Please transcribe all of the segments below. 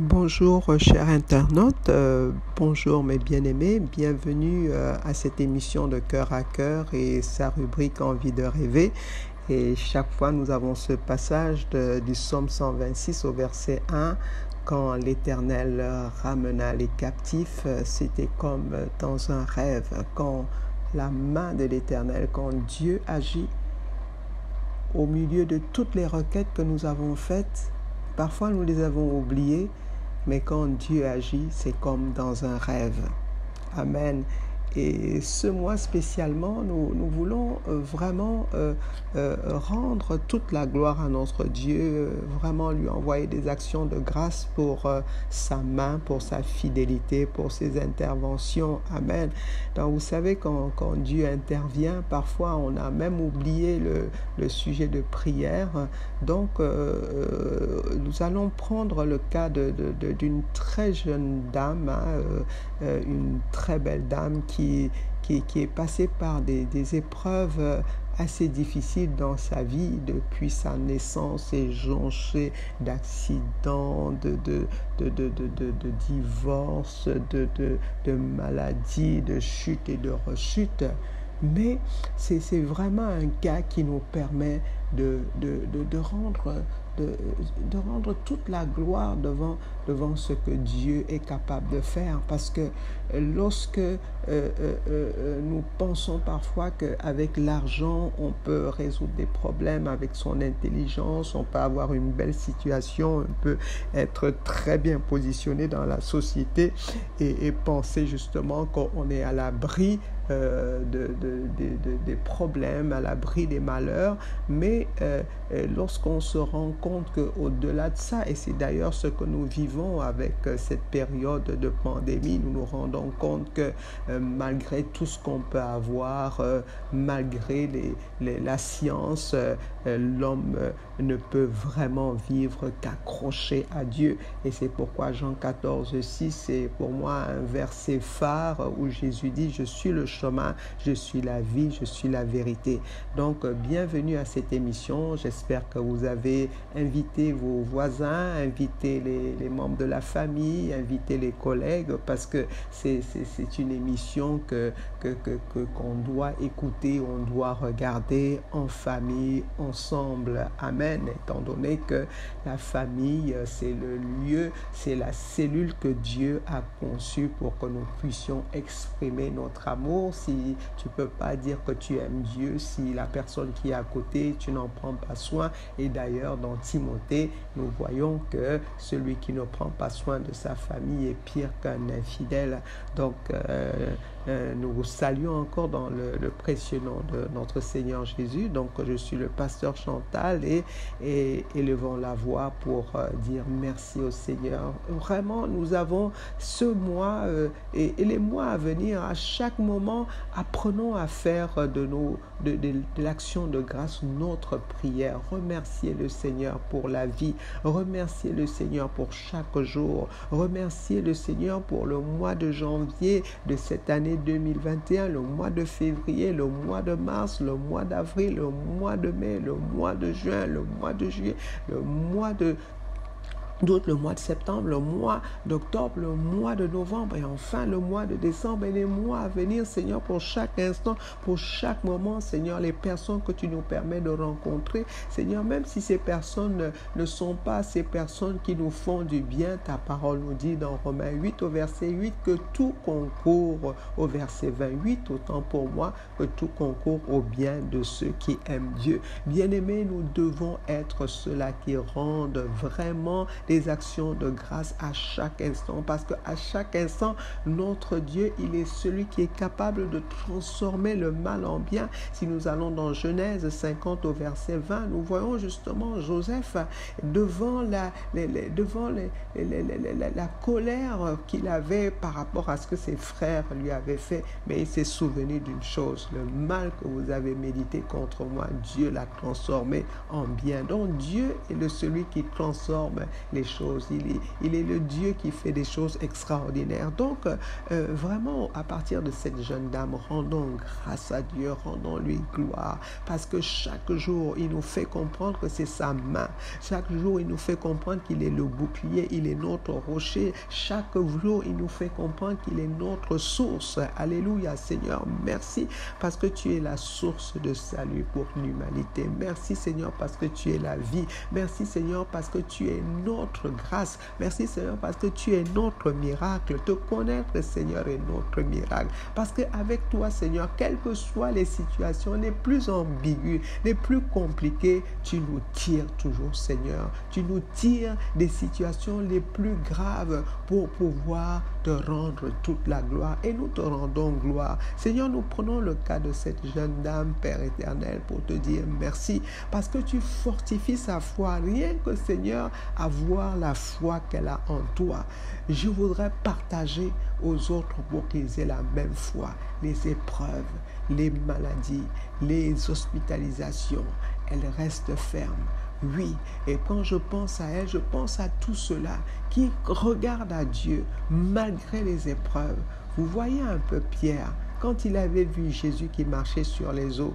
Bonjour chers internautes, bonjour mes bien-aimés, bienvenue à cette émission de Cœur à Cœur et sa rubrique Envie de rêver. Et chaque fois nous avons ce passage du psaume 126 au verset 1. Quand l'Éternel ramena les captifs, c'était comme dans un rêve. Quand la main de l'Éternel, quand Dieu agit au milieu de toutes les requêtes que nous avons faites, parfois nous les avons oubliées, mais quand Dieu agit, c'est comme dans un rêve. Amen. Et ce mois spécialement, nous voulons vraiment rendre toute la gloire à notre Dieu, vraiment lui envoyer des actions de grâce pour sa main, pour sa fidélité, pour ses interventions. Amen. Donc vous savez, quand Dieu intervient, parfois on a même oublié le sujet de prière. Donc nous allons prendre le cas d'une très jeune dame, une très belle dame qui est passée par des épreuves assez difficiles dans sa vie depuis sa naissance, et jonchée d'accidents, de divorces, de maladies, de chutes et de rechutes. Mais c'est vraiment un cas qui nous permet de rendre toute la gloire devant ce que Dieu est capable de faire. Parce que lorsque nous pensons parfois qu'avec l'argent, on peut résoudre des problèmes, avec son intelligence, on peut avoir une belle situation, on peut être très bien positionné dans la société et penser justement qu'on est à l'abri des problèmes, à l'abri des malheurs. Mais lorsqu'on se rend compte qu'au-delà de ça, et c'est d'ailleurs ce que nous vivons avec cette période de pandémie, nous nous rendons compte que malgré tout ce qu'on peut avoir, malgré la science, l'homme ne peut vraiment vivre qu'accroché à Dieu. Et c'est pourquoi Jean 14,6 c'est pour moi un verset phare où Jésus dit: je suis le chemin, je suis la vie, je suis la vérité. Donc bienvenue à cette émission. J'espère que vous avez invité vos voisins, invité les membres de la famille, invité les collègues, parce que c'est une émission qu'on doit écouter, on doit regarder en famille, ensemble. Amen. Étant donné que la famille, c'est le lieu, c'est la cellule que Dieu a conçue pour que nous puissions exprimer notre amour. Si tu ne peux pas dire que tu aimes Dieu, si la personne qui est à côté, tu n'en prends pas soin. Et d'ailleurs, dans Timothée, nous voyons que celui qui ne prend pas soin de sa famille est pire qu'un infidèle. Donc, nous vous saluons encore dans le précieux nom de notre Seigneur Jésus. Donc, je suis le pasteur Chantal et élevons la voix pour dire merci au Seigneur. Vraiment, nous avons ce mois et les mois à venir, à chaque moment, apprenons à faire de l'action de grâce notre prière. Remercier le Seigneur pour la vie. Remercier le Seigneur pour chaque jour. Remercier le Seigneur pour le mois de janvier de cette année 2021, le mois de février, le mois de mars, le mois d'avril, le mois de mai, le mois de juin, le mois de juillet, le mois d'août, le mois de septembre, le mois d'octobre, le mois de novembre et enfin le mois de décembre et les mois à venir, Seigneur, pour chaque instant, pour chaque moment, Seigneur, les personnes que tu nous permets de rencontrer, Seigneur, même si ces personnes ne sont pas ces personnes qui nous font du bien, ta parole nous dit dans Romains 8 au verset 8 que tout concourt, au verset 28, autant pour moi que tout concourt au bien de ceux qui aiment Dieu. Bien-aimés, nous devons être ceux-là qui rendent vraiment des actions de grâce à chaque instant, parce qu'à chaque instant, notre Dieu, il est celui qui est capable de transformer le mal en bien. Si nous allons dans Genèse 50 au verset 20, nous voyons justement Joseph devant la colère qu'il avait par rapport à ce que ses frères lui avaient fait, mais il s'est souvenu d'une chose: le mal que vous avez médité contre moi, Dieu l'a transformé en bien. Donc Dieu est celui qui transforme les les choses. Il est le Dieu qui fait des choses extraordinaires. Donc, vraiment, à partir de cette jeune dame, rendons grâce à Dieu, rendons-lui gloire, parce que chaque jour, il nous fait comprendre que c'est sa main. Chaque jour, il nous fait comprendre qu'il est le bouclier, il est notre rocher. Chaque jour, il nous fait comprendre qu'il est notre source. Alléluia, Seigneur, merci parce que tu es la source de salut pour l'humanité. Merci, Seigneur, parce que tu es la vie. Merci, Seigneur, parce que tu es notre grâce. Merci, Seigneur, parce que tu es notre miracle. Te connaître, Seigneur, est notre miracle. Parce qu'avec toi, Seigneur, quelles que soient les situations les plus ambiguës, les plus compliquées, tu nous tires toujours, Seigneur. Tu nous tires des situations les plus graves pour pouvoir te rendre toute la gloire. Et nous te rendons gloire. Seigneur, nous prenons le cas de cette jeune dame, Père éternel, pour te dire merci. Parce que tu fortifies sa foi. Rien que, Seigneur, avoir la foi qu'elle a en toi. Je voudrais partager aux autres pour qu'ils aient la même foi. Les épreuves, les maladies, les hospitalisations, elles restent fermes. Oui, et quand je pense à elle, je pense à tout cela qui regarde à Dieu malgré les épreuves. Vous voyez un peu Pierre, quand il avait vu Jésus qui marchait sur les eaux,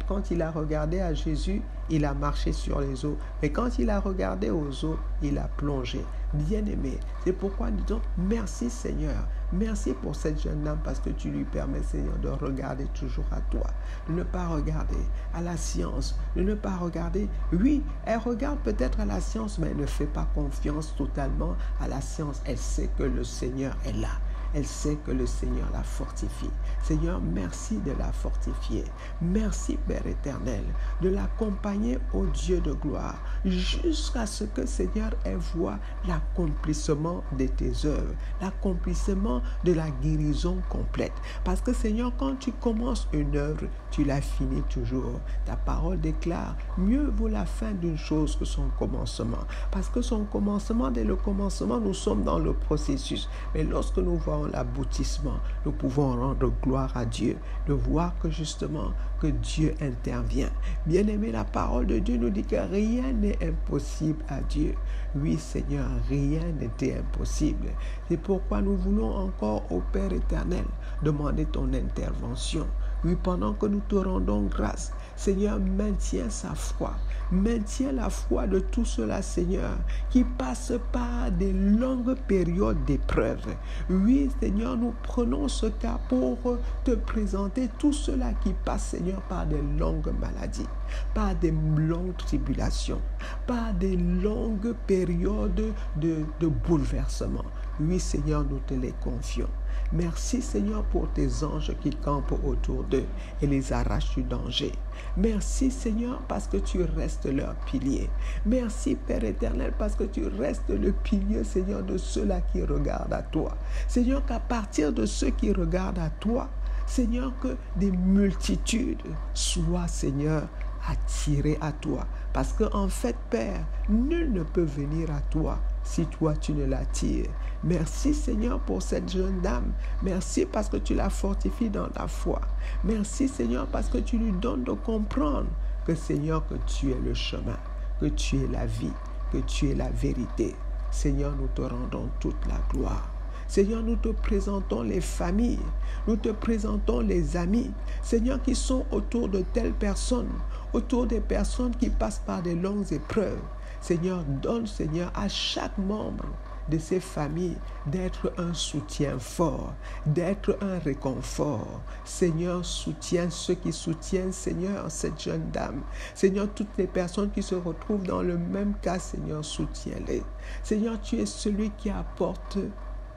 quand il a regardé à Jésus, il a marché sur les eaux. Mais quand il a regardé aux eaux, il a plongé. Bien-aimé, c'est pourquoi nous disons merci Seigneur. Merci pour cette jeune dame parce que tu lui permets, Seigneur, de regarder toujours à toi. De ne pas regarder à la science. De ne pas regarder. Oui, elle regarde peut-être à la science, mais elle ne fait pas confiance totalement à la science. Elle sait que le Seigneur est là. Elle sait que le Seigneur la fortifie. Seigneur, merci de la fortifier. Merci, Père éternel, de l'accompagner au Dieu de gloire, jusqu'à ce que, Seigneur, elle voit l'accomplissement de tes œuvres, l'accomplissement de la guérison complète. Parce que, Seigneur, quand tu commences une œuvre, tu la finis toujours. Ta parole déclare, mieux vaut la fin d'une chose que son commencement. Parce que son commencement, dès le commencement, nous sommes dans le processus. Mais lorsque nous voyons l'aboutissement, nous pouvons rendre gloire à Dieu, de voir que justement, que Dieu intervient. Bien-aimé, la parole de Dieu nous dit que rien n'est impossible à Dieu. Oui, Seigneur, rien n'était impossible. C'est pourquoi nous voulons encore au Père éternel demander ton intervention. Oui, pendant que nous te rendons grâce, Seigneur, maintiens sa foi. Maintiens la foi de tout cela, Seigneur, qui passe par des longues périodes d'épreuve. Oui, Seigneur, nous prenons ce cas pour te présenter tout cela qui passe, Seigneur, par des longues maladies, par des longues tribulations, par des longues périodes de bouleversement. Oui, Seigneur, nous te les confions. Merci, Seigneur, pour tes anges qui campent autour d'eux et les arrachent du danger. Merci, Seigneur, parce que tu restes leur pilier. Merci, Père éternel, parce que tu restes le pilier, Seigneur, de ceux-là qui regardent à toi. Seigneur, qu'à partir de ceux qui regardent à toi, Seigneur, que des multitudes soient, Seigneur, attirées à toi. Parce qu'en fait, Père, nul ne peut venir à toi si toi tu ne l'attires. Merci Seigneur pour cette jeune dame. Merci parce que tu la fortifies dans la foi. Merci Seigneur parce que tu lui donnes de comprendre que Seigneur, que tu es le chemin, que tu es la vie, que tu es la vérité. Seigneur, nous te rendons toute la gloire. Seigneur, nous te présentons les familles, nous te présentons les amis, Seigneur, qui sont autour de telles personnes, autour des personnes qui passent par des longues épreuves. Seigneur, donne, Seigneur, à chaque membre de ces familles d'être un soutien fort, d'être un réconfort. Seigneur, soutiens ceux qui soutiennent, Seigneur, cette jeune dame. Seigneur, toutes les personnes qui se retrouvent dans le même cas, Seigneur, soutiens-les. Seigneur, tu es celui qui apporte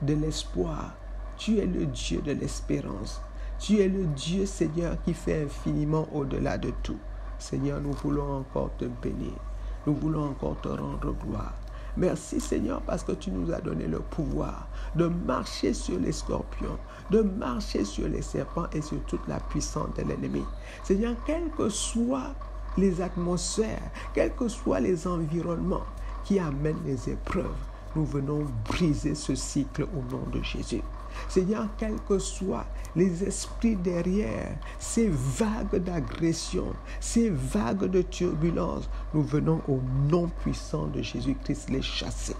de l'espoir. Tu es le Dieu de l'espérance. Tu es le Dieu, Seigneur, qui fait infiniment au-delà de tout. Seigneur, nous voulons encore te bénir. Nous voulons encore te rendre gloire. Merci Seigneur parce que tu nous as donné le pouvoir de marcher sur les scorpions, de marcher sur les serpents et sur toute la puissance de l'ennemi. Seigneur, quelles que soient les atmosphères, quels que soient les environnements qui amènent les épreuves, nous venons briser ce cycle au nom de Jésus. Seigneur, quels que soient les esprits derrière ces vagues d'agression, ces vagues de turbulence, nous venons au nom puissant de Jésus-Christ les chasser.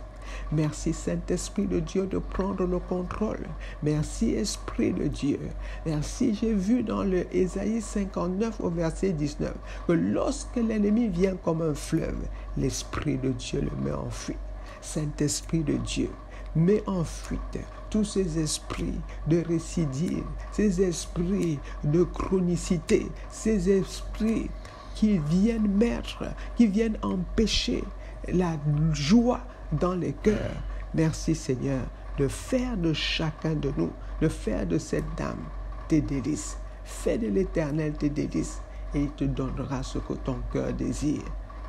Merci Saint-Esprit de Dieu de prendre le contrôle. Merci Esprit de Dieu. Merci, j'ai vu dans le Ésaïe 59 au verset 19 que lorsque l'ennemi vient comme un fleuve, l'Esprit de Dieu le met en fuite. Saint-Esprit de Dieu, mets en fuite tous ces esprits de récidive, ces esprits de chronicité, ces esprits qui viennent mettre, qui viennent empêcher la joie dans les cœurs. Merci Seigneur de faire de chacun de nous, de faire de cette dame tes délices. Fais de l'Éternel tes délices et il te donnera ce que ton cœur désire.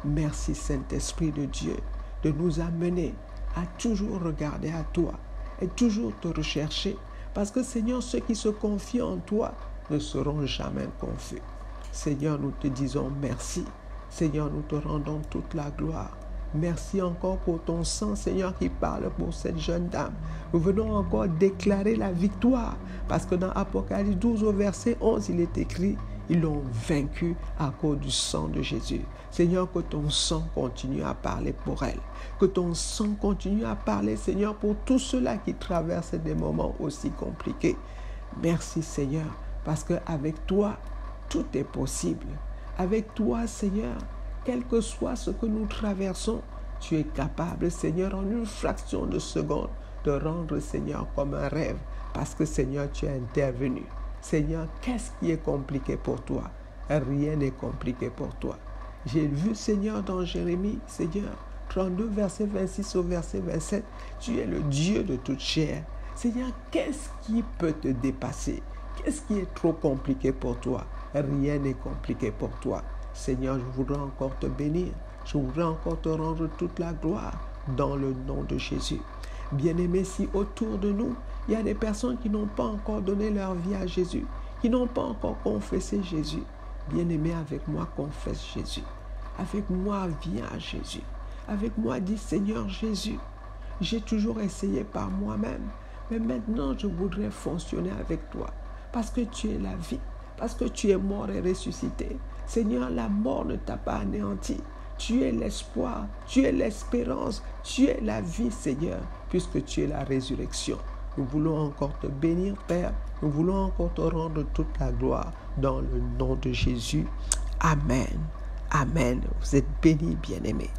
Merci Saint-Esprit de Dieu de nous amener à toujours regarder à toi et toujours te rechercher, parce que Seigneur, ceux qui se confient en toi ne seront jamais confus. Seigneur, nous te disons merci. Seigneur, nous te rendons toute la gloire. Merci encore pour ton sang, Seigneur, qui parle pour cette jeune dame. Nous venons encore déclarer la victoire, parce que dans Apocalypse 12 au verset 11, il est écrit: ils l'ont vaincu à cause du sang de Jésus. Seigneur, que ton sang continue à parler pour elle. Que ton sang continue à parler, Seigneur, pour tous ceux-là qui traversent des moments aussi compliqués. Merci, Seigneur, parce qu'avec toi, tout est possible. Avec toi, Seigneur, quel que soit ce que nous traversons, tu es capable, Seigneur, en une fraction de seconde, de rendre, Seigneur, comme un rêve. Parce que, Seigneur, tu es intervenu. Seigneur, qu'est-ce qui est compliqué pour toi? Rien n'est compliqué pour toi. J'ai vu, Seigneur, dans Jérémie, Seigneur, 32, verset 26 au verset 27, tu es le Dieu de toute chair. Seigneur, qu'est-ce qui peut te dépasser? Qu'est-ce qui est trop compliqué pour toi? Rien n'est compliqué pour toi. Seigneur, je voudrais encore te bénir. Je voudrais encore te rendre toute la gloire dans le nom de Jésus. Bien-aimés, si autour de nous, il y a des personnes qui n'ont pas encore donné leur vie à Jésus, qui n'ont pas encore confessé Jésus, bien-aimé, avec moi, confesse Jésus. Avec moi, viens à Jésus. Avec moi, dis: Seigneur Jésus, j'ai toujours essayé par moi-même, mais maintenant, je voudrais fonctionner avec toi, parce que tu es la vie, parce que tu es mort et ressuscité. Seigneur, la mort ne t'a pas anéanti. Tu es l'espoir, tu es l'espérance, tu es la vie, Seigneur, puisque tu es la résurrection. Nous voulons encore te bénir, Père. Nous voulons encore te rendre toute la gloire dans le nom de Jésus. Amen. Amen. Vous êtes bénis, bien-aimés.